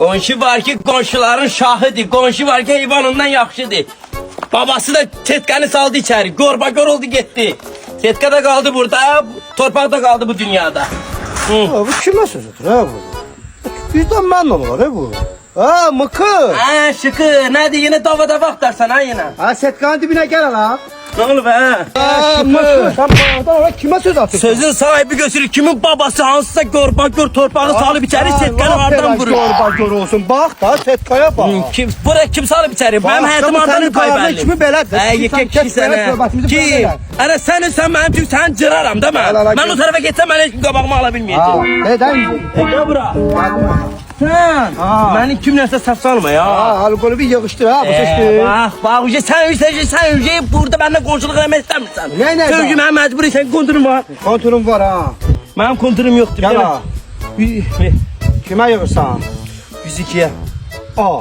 Qonşu var ki qonşuların şahıdır. Qonşu var ki heyvan ondan yaxşıdır. Babası da Tetkanı saldı içeri. Gorbagor oldu gitti. Tetka da kaldı burada. Torpak da kaldı bu dünyada. Bu kime sözüdür ha bu? Bizden memnun olur ha bu. Ha mıkı. Ha şıkı. Nədir yine davada axtarsan ha yine. Ha setkanın dibine gel hala. Ne olub ha? Ha mıkı. Sen bana oraya kime söz atıyorsun? Sözün sahibi götürür. Kimin babası hansısa gorbagor torpağı salıb içeri Tetkanı hardan vurur. Gorbagor olsun. Bak da setkaya bak. Bura kim salıb içeri? Benim həyatım hardan pay belli. Kimi belədir? Hə, yekək kişisən hə. Kim? Ana sen mənim üçün sən cıraram da mən. Mən o tarafa getsəm mən heç qabağımı ala bilməyəcəm. Neden? Gel bura. Sen. Beni kimlerse saf salma ya. Ha alkolü bir yığıştır ha bu seçti. Bak uca sen uca burada benimle komşuluk eləmək istəmirsən. Ne? Sövgü mən məcburi sən kontrum var. Kontürüm var ha. Mənim kontrum yoxdur. Gel ha. Kime yığırsan? 102'ye. Aa.